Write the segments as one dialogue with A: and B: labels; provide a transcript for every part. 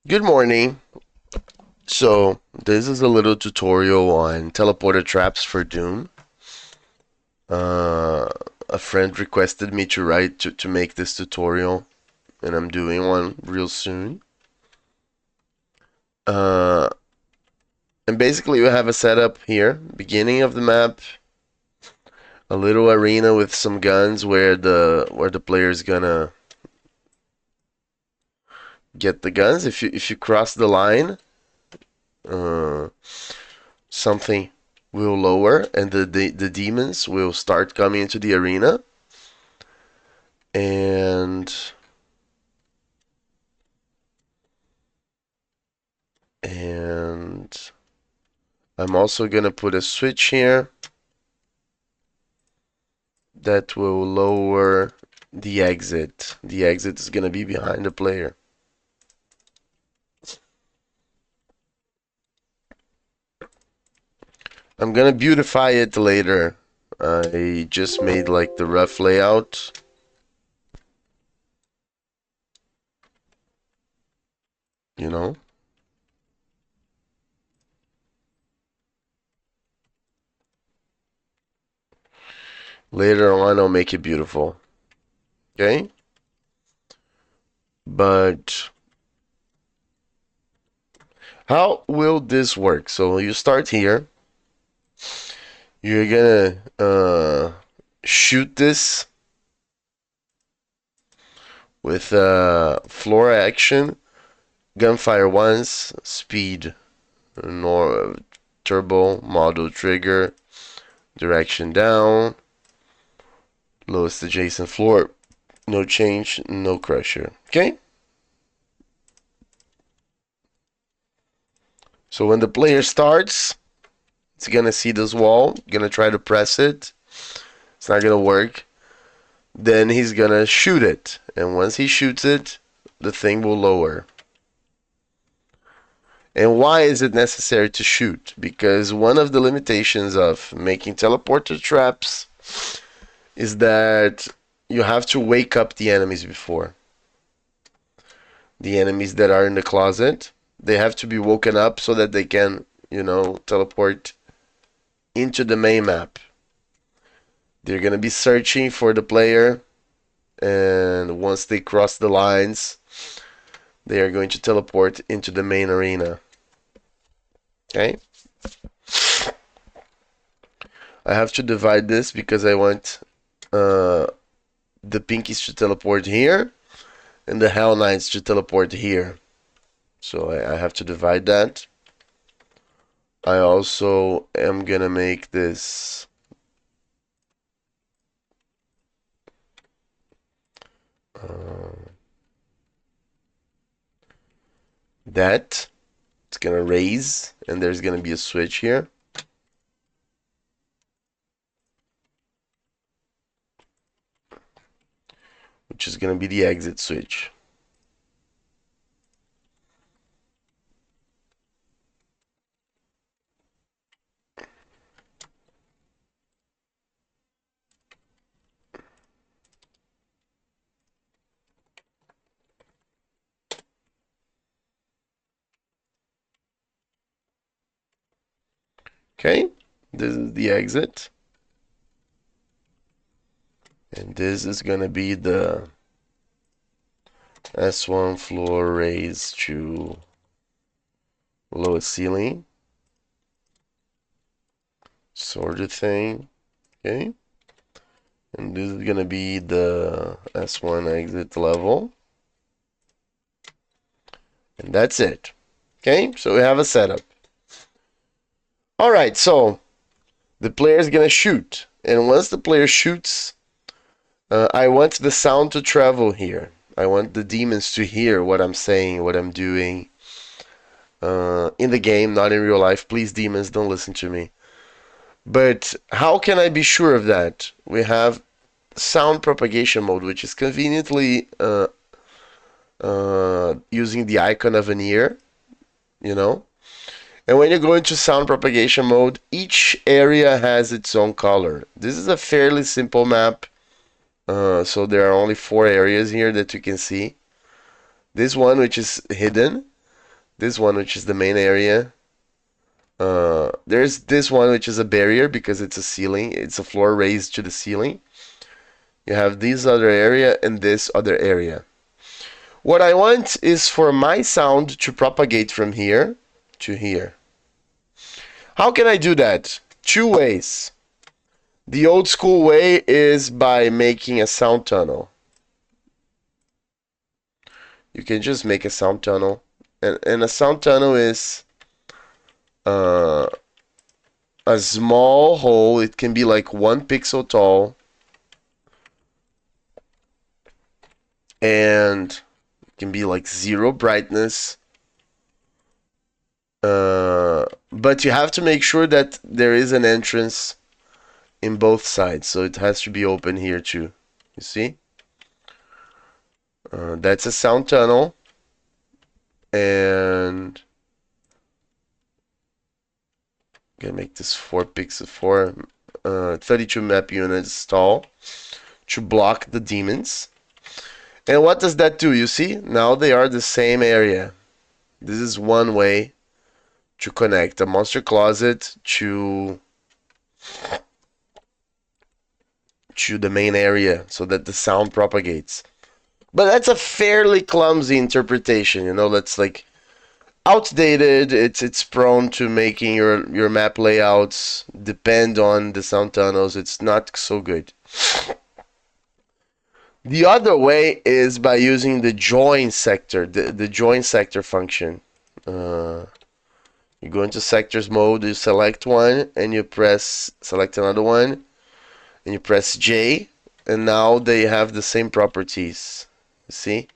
A: Good morning. So, this is a little tutorial on teleporter traps for Doom. Uh, a friend requested me to make this tutorial, and I'm doing one real soon. Uh, and basically, you have a setup here, beginning of the map, a little arena with some guns where the player is gonna get the guns. If you cross the line, uh, something will lower, and the demons will start coming into the arena. And and I'm also gonna put a switch here that will lower the exit. The exit is gonna be behind the player. I'm gonna beautify it later. I just made like the rough layout. You know. Later on I'll make it beautiful. Okay? But how will this work? So you start here. You're gonna shoot this with floor action, gunfire once, speed, nor turbo, model trigger, direction down, lowest adjacent floor, no change, no crusher. Okay? So when the player starts, it's gonna see this wall, gonna try to press it. It's not gonna work. Then he's gonna shoot it, and once he shoots it, the thing will lower. And why is it necessary to shoot? Because one of the limitations of making teleporter traps is that you have to wake up the enemies before. The enemies that are in the closet, they have to be woken up so that they can, teleport into the main map. They're going to be searching for the player, and once they cross the lines, they are going to teleport into the main arena. Okay? I have to divide this because I want the pinkies to teleport here and the Hell Knights to teleport here. So I have to divide that. I also am gonna make this that it's gonna raise, and there's gonna be a switch here. Which is gonna be the exit switch. Okay, this is the exit. And this is gonna be the S1 floor raised to lowest ceiling. Sort of thing. Okay. And this is gonna be the S1 exit level. And that's it. Okay, so we have a setup. Alright, so the player is gonna shoot. And once the player shoots, I want the sound to travel here. I want the demons to hear what I'm saying, what I'm doing. In the game, not in real life. Please, demons, don't listen to me. But how can I be sure of that? We have sound propagation mode, which is conveniently using the icon of an ear, you know. And when you go into sound propagation mode, each area has its own color. This is a fairly simple map. So there are only 4 areas here that you can see. This one, which is hidden, This one, which is the main area. There's this one, which is a barrier because it's a ceiling. It's a floor raised to the ceiling. You have this other area and this other area. What I want is for my sound to propagate from here to here. How can I do that? Two ways. The old school way is by making a sound tunnel. You can just make a sound tunnel. And a sound tunnel is a small hole. It can be like 1 pixel tall. And it can be like 0 brightness. But you have to make sure that there is an entrance in both sides. So it has to be open here too. You see? That's a sound tunnel. And I'm gonna make this 4 pixel 32 map units tall to block the demons. And what does that do? You see? Now they are the same area. This is one way to connect a monster closet to the main area so that the sound propagates. But that's a fairly clumsy interpretation, you know, that's like outdated. It's prone to making your map layouts depend on the sound tunnels. It's not so good. The other way is by using the join sector, the join sector function. You go into sectors mode, you select one, and you select another one, and you press J, and now they have the same properties. You see?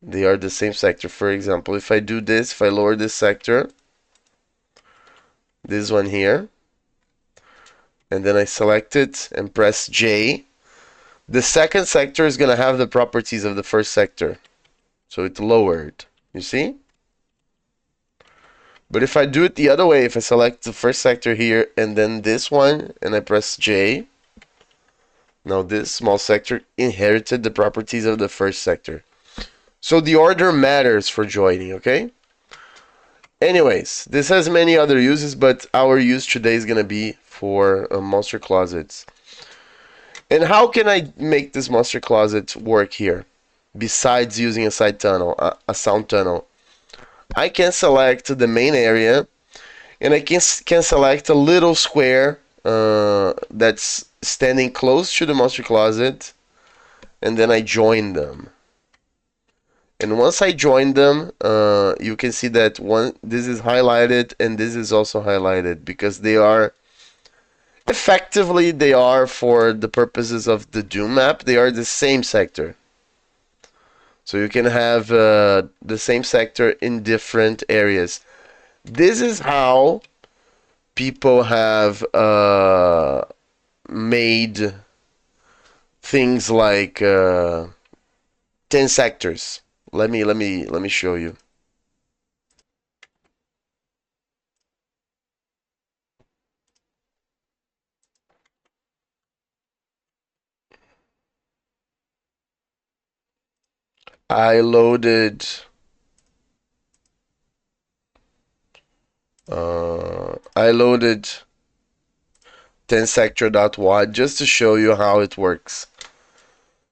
A: They are the same sector. For example, if I do this, if I lower this sector, this one here, and then I select it and press J, the second sector is going to have the properties of the first sector. So it's lowered. You see? But if I do it the other way, if I select the first sector here and then this one, and I press J, now this small sector inherited the properties of the first sector. So the order matters for joining, okay? Anyways, this has many other uses, but our use today is going to be for monster closets. And how can I make this monster closet work here? Besides using a side tunnel, a sound tunnel. I can select the main area, and I can select a little square that's standing close to the monster closet, and then I join them. And once I join them, you can see that this is highlighted and this is also highlighted because they are effectively for the purposes of the Doom map, they are the same sector. So you can have the same sector in different areas. This is how people have made things like 10 sectors. Let me show you. I loaded I loaded 10sector.wad just to show you how it works.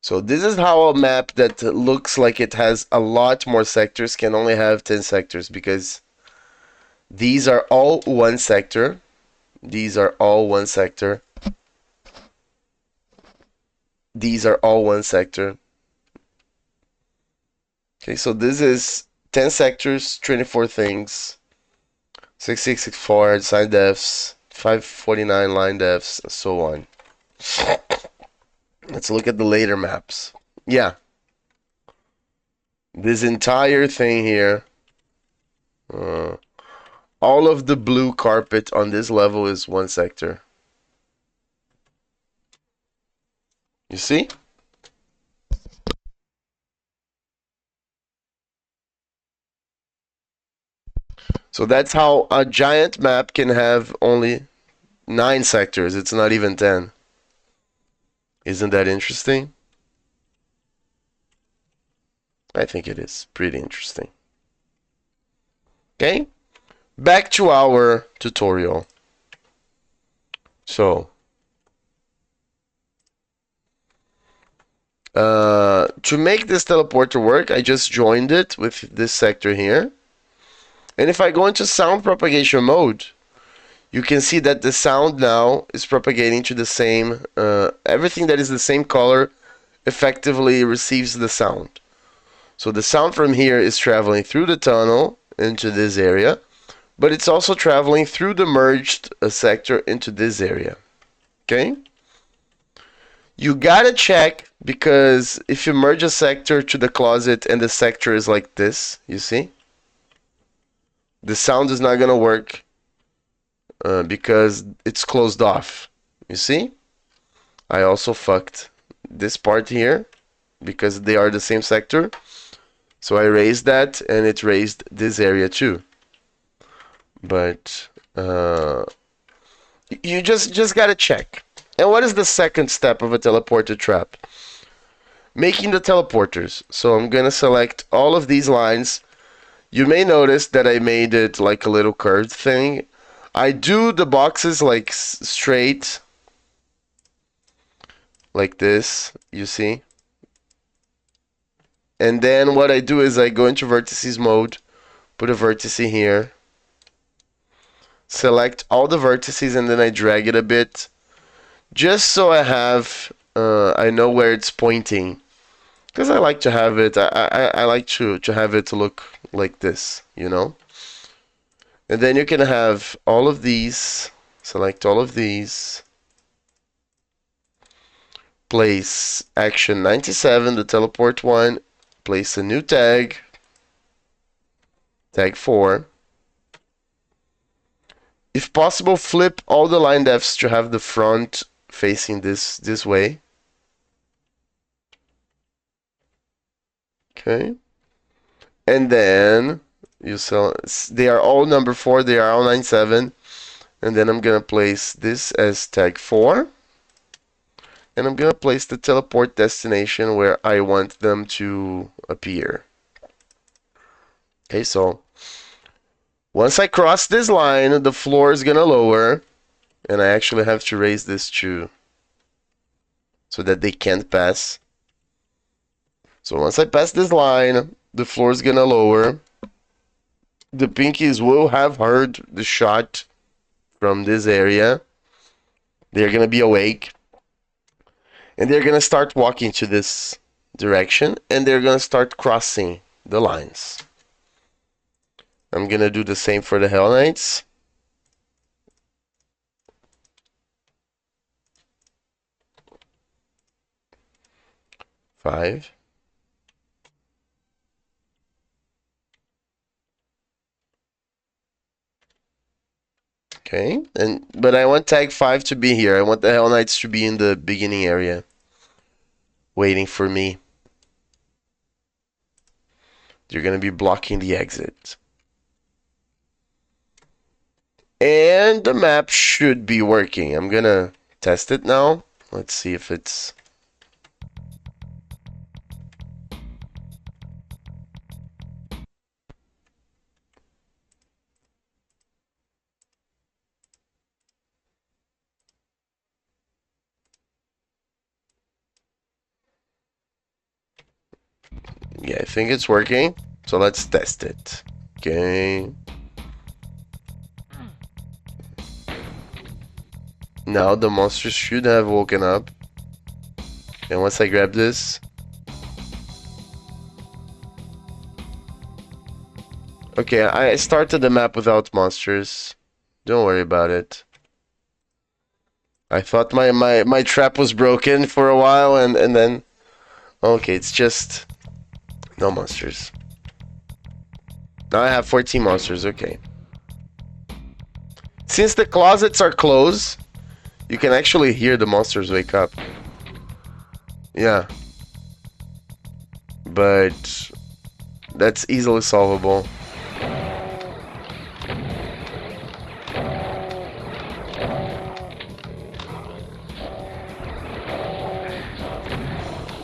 A: So this is how a map that looks like it has a lot more sectors can only have 10 sectors, because these are all one sector. These are all one sector. These are all one sector. Okay, so this is 10 sectors, 24 things, 6664 side defs, 549 line defs, and so on. Let's look at the later maps. Yeah. This entire thing here, all of the blue carpet on this level is one sector. You see? So that's how a giant map can have only 9 sectors. It's not even 10. Isn't that interesting? I think it is pretty interesting. Okay, back to our tutorial. So, to make this teleporter work, I just joined it with this sector here. And if I go into sound propagation mode, you can see that the sound now is propagating to the same, everything that is the same color effectively receives the sound. So the sound from here is traveling through the tunnel into this area, but it's also traveling through the merged sector into this area. Okay? You gotta check, because if you merge a sector to the closet and the sector is like this, you see? The sound is not gonna work because it's closed off. You see? I also fucked this part here because they are the same sector. So I raised that and it raised this area too. But you just gotta check. And what is the second step of a teleporter trap? Making the teleporters. So I'm gonna select all of these lines. You may notice that I made it like a little curved thing. I do the boxes like straight, like this, you see? And then what I do is I go into vertices mode, put a vertex here, select all the vertices, and then I drag it a bit, just so I have, I know where it's pointing. Because I like to have it, I like to have it to look like this, you know? And then you can have all of these, select all of these, place action 97, the teleport one, place a new tag, tag 4. If possible, flip all the line defs to have the front facing this way. Okay. And then you sell, they are all number 4, they are all 97. And then I'm gonna place this as tag 4. And I'm gonna place the teleport destination where I want them to appear. Okay, so once I cross this line, the floor is gonna lower, and I actually have to raise this too, so that they can't pass. So once I pass this line, the floor is gonna lower. The pinkies will have heard the shot from this area. They're gonna be awake, and they're gonna start walking to this direction, and they're gonna start crossing the lines. I'm gonna do the same for the Hell Knights. Five. Okay, but I want tag 5 to be here. I want the Hell Knights to be in the beginning area, waiting for me. You're gonna be blocking the exit. And the map should be working. I'm gonna test it now. Let's see if it's... Yeah, I think it's working. So let's test it. Okay. Now the monsters should have woken up. And once I grab this... Okay, I started the map without monsters. Don't worry about it. I thought my trap was broken for a while, and then... Okay, it's just... No monsters. Now I have 14 monsters, okay. Since the closets are closed, you can actually hear the monsters wake up. Yeah. But that's easily solvable.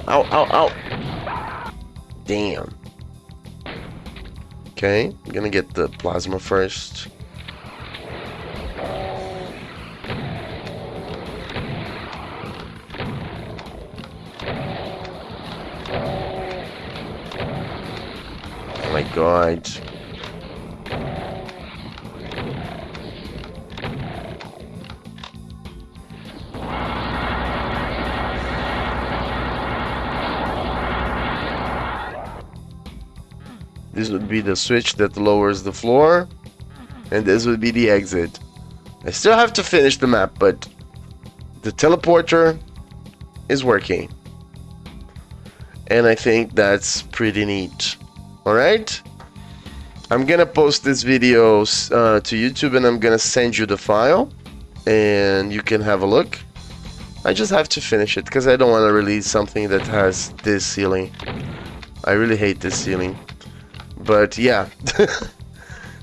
A: Ow, ow, ow. Damn. Okay, I'm gonna get the plasma first. Oh my god. This would be the switch that lowers the floor, and this would be the exit. I still have to finish the map, but the teleporter is working. And I think that's pretty neat. Alright? I'm gonna post this video to YouTube, and I'm gonna send you the file, and you can have a look. I just have to finish it, because I don't want to release something that has this ceiling. I really hate this ceiling. But yeah.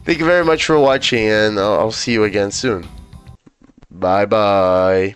A: Thank you very much for watching, and I'll see you again soon. Bye bye.